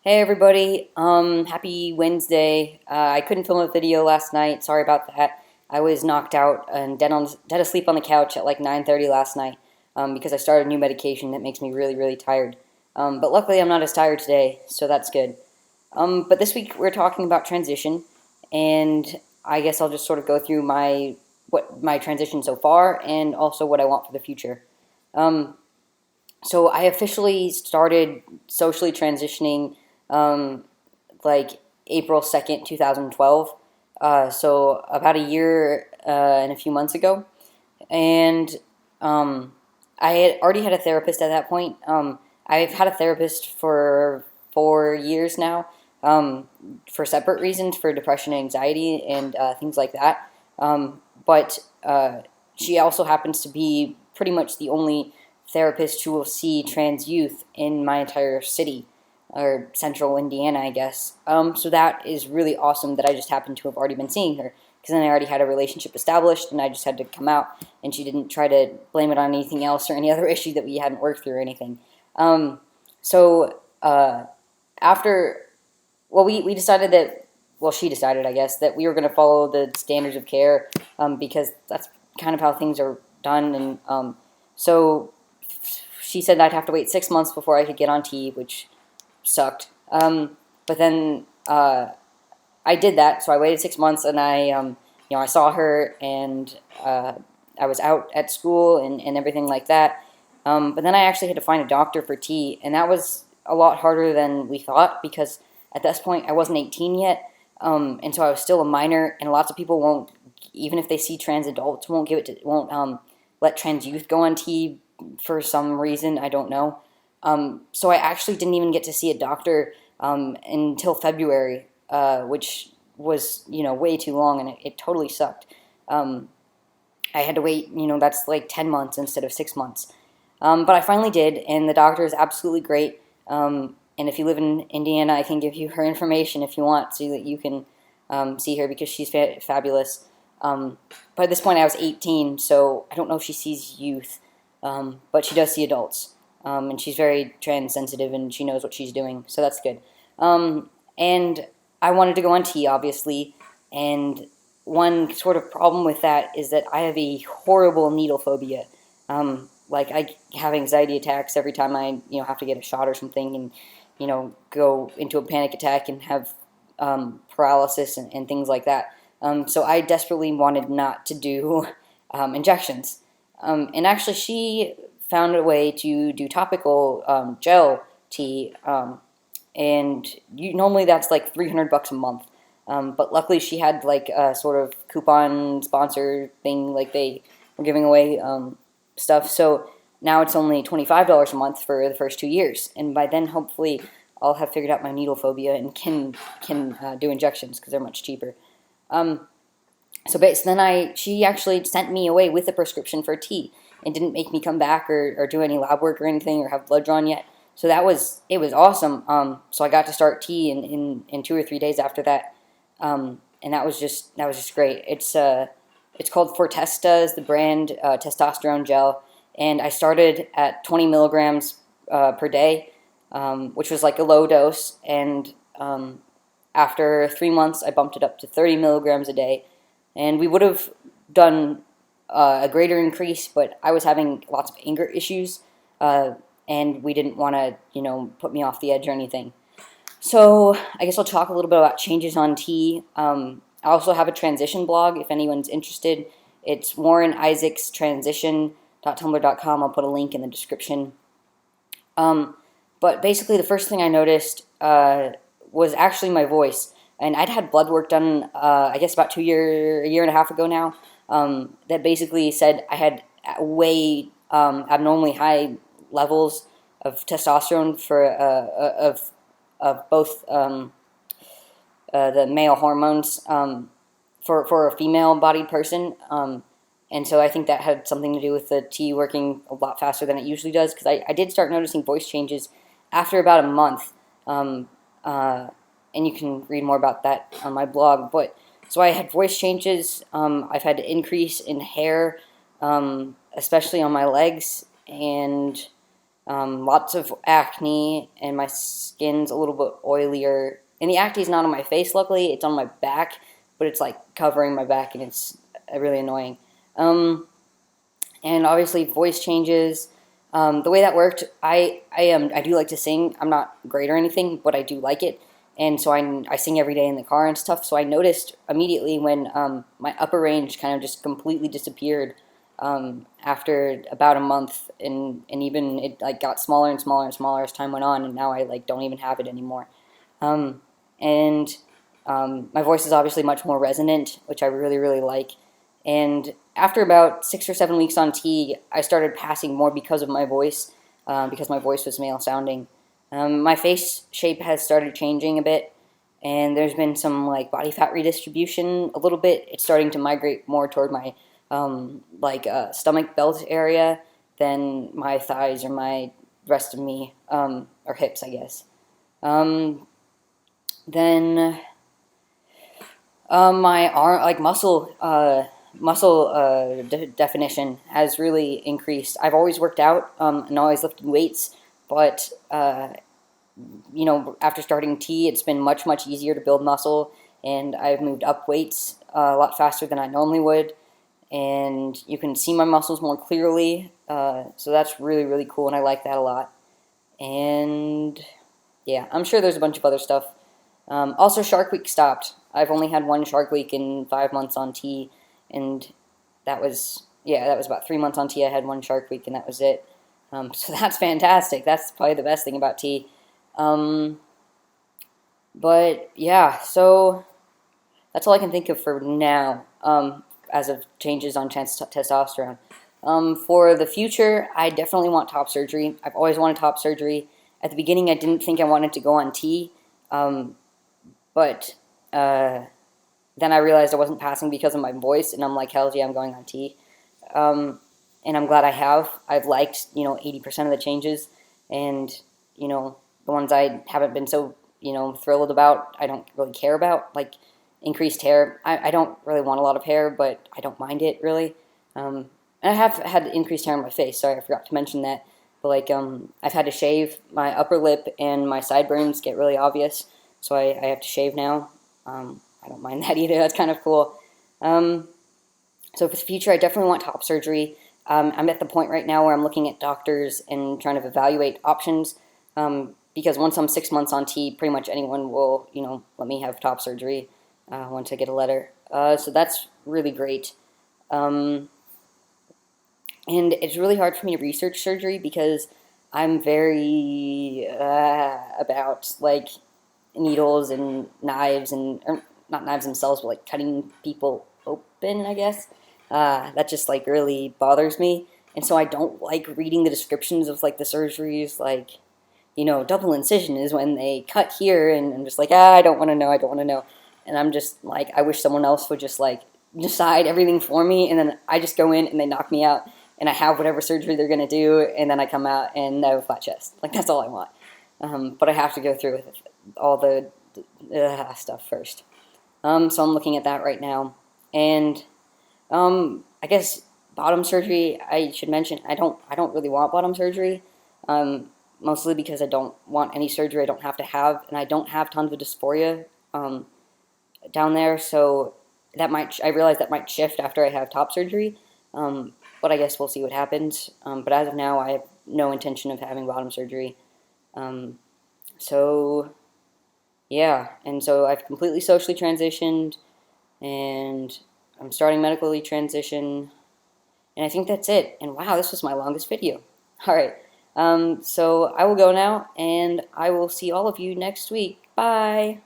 Hey everybody, happy Wednesday. I couldn't film a video last night, sorry about that. I was knocked out and dead asleep on the couch at like 9:30 last night because I started a new medication that makes me really tired. But luckily I'm not as tired today, so that's good. But this week we're talking about transition, and I guess I'll just sort of go through my transition so far and also what I want for the future. Um, so I officially started socially transitioning um, like April 2nd, 2012. So about a year and a few months ago. And um, I had already had a therapist at that point. I've had a therapist for 4 years now for separate reasons, for depression and anxiety and things like that. But she also happens to be pretty much the only therapist who will see trans youth in my entire city, or central Indiana, I guess. So that is really awesome that I just happened to have already been seeing her, because then I already had a relationship established and I just had to come out, and she didn't try to blame it on anything else or any other issue that we hadn't worked through or anything. So after, well, we decided that, well, she decided, I guess, that we were going to follow the standards of care because that's kind of how things are done. And so she said I'd have to wait 6 months before I could get on T, which sucked. But then I did that, so I waited 6 months, and I saw her, and I was out at school and everything like that. But then I actually had to find a doctor for T, and that was a lot harder than we thought, because at this point I wasn't 18 yet, and so I was still a minor, and lots of people won't, even if they see trans adults, won't let trans youth go on T for some reason, I don't know. So I actually didn't even get to see a doctor until February, which was, way too long, and it totally sucked. I had to wait, that's like 10 months instead of 6 months. But I finally did, and the doctor is absolutely great. And if you live in Indiana, I can give you her information if you want, so that you can see her, because she's fabulous. But at this point I was 18, so I don't know if she sees youth, but she does see adults. And she's very trans sensitive, and she knows what she's doing, so that's good. And I wanted to go on T, obviously, and one sort of problem with that is that I have a horrible needle phobia. Like, I have anxiety attacks every time I, have to get a shot or something, and, go into a panic attack and have paralysis and things like that. So I desperately wanted not to do injections. And actually, she found a way to do topical gel T, and normally that's like $300 a month. But luckily she had like a sort of coupon sponsor thing, like they were giving away stuff. So now it's only $25 a month for the first 2 years, and by then hopefully I'll have figured out my needle phobia and can do injections, because they're much cheaper. So then she actually sent me away with a prescription for T, and didn't make me come back or do any lab work or anything, or have blood drawn yet. So it was awesome. So I got to start T in 2 or 3 days after that, and that was just great. It's called Fortesta, is the brand, testosterone gel, and I started at 20 milligrams per day, which was like a low dose, and after 3 months I bumped it up to 30 milligrams a day, and we would have done a greater increase, but I was having lots of anger issues, and we didn't want to, put me off the edge or anything. So I guess I'll talk a little bit about changes on T. I also have a transition blog if anyone's interested. It's Warren Isaacs Transition.tumblr.com. I'll put a link in the description. But basically the first thing I noticed was actually my voice. And I'd had blood work done, I guess about a year and a half ago now, that basically said I had way abnormally high levels of testosterone of both the male hormones for a female-bodied person. And so I think that had something to do with the T working a lot faster than it usually does, because I did start noticing voice changes after about a month. And you can read more about that on my blog. But so I had voice changes. I've had an increase in hair, especially on my legs, and lots of acne, and my skin's a little bit oilier. And the acne is not on my face, luckily, it's on my back, but it's like covering my back, and it's really annoying. And obviously voice changes. The way that worked, I do like to sing. I'm not great or anything, but I do like it, and so I sing every day in the car and stuff. So I noticed immediately when my upper range kind of just completely disappeared after about a month, and even it like got smaller and smaller and smaller as time went on, and now I like don't even have it anymore. And my voice is obviously much more resonant, which I really like. And after about 6 or 7 weeks on T, I started passing more because of my voice, because my voice was male sounding. My face shape has started changing a bit, and there's been some like body fat redistribution a little bit. It's starting to migrate more toward my stomach belt area than my thighs or my rest of me, or hips, I guess. Then my arm, like muscle definition has really increased. I've always worked out and always lifted weights, but after starting T, it's been much easier to build muscle, and I've moved up weights a lot faster than I normally would, and you can see my muscles more clearly, so that's really cool, and I like that a lot. And yeah, I'm sure there's a bunch of other stuff. Also, Shark Week stopped. I've only had one Shark Week in 5 months on T, and that was about 3 months on T. I had one Shark Week, and that was it. So that's fantastic. That's probably the best thing about T. But yeah, so that's all I can think of for now, as of changes on testosterone. For the future, I definitely want top surgery. I've always wanted top surgery. At the beginning, I didn't think I wanted to go on T, but then I realized I wasn't passing because of my voice, and I'm like, hell yeah, I'm going on T. And I'm glad I have. I've liked, 80% of the changes, and, the ones I haven't been so, thrilled about, I don't really care about, like increased hair. I don't really want a lot of hair, but I don't mind it, really. And I have had increased hair on my face. Sorry, I forgot to mention that. But, I've had to shave. My upper lip and my sideburns get really obvious, so I have to shave now. I don't mind that either. That's kind of cool. So for the future, I definitely want top surgery. I'm at the point right now where I'm looking at doctors and trying to evaluate options, because once I'm 6 months on T, pretty much anyone will, let me have top surgery once I get a letter. So that's really great. And it's really hard for me to research surgery because I'm very about, like, needles and knives, and or not knives themselves, but like cutting people open, I guess. That just like really bothers me, and so I don't like reading the descriptions of like the surgeries. Like, double incision is when they cut here, and I'm just like, I don't want to know, and I'm just like, I wish someone else would just like decide everything for me, and then I just go in and they knock me out, and I have whatever surgery they're gonna do, and then I come out and I have a flat chest. Like, that's all I want. But I have to go through with all the stuff first. So I'm looking at that right now. And I guess bottom surgery, I should mention, I don't really want bottom surgery. Mostly because I don't want any surgery I don't have to have, and I don't have tons of dysphoria down there, so I realize that might shift after I have top surgery. But I guess we'll see what happens. But as of now, I have no intention of having bottom surgery. So yeah, and so I've completely socially transitioned, and I'm starting medically transition, and I think that's it. And wow, this was my longest video. Alright, so I will go now, and I will see all of you next week. Bye!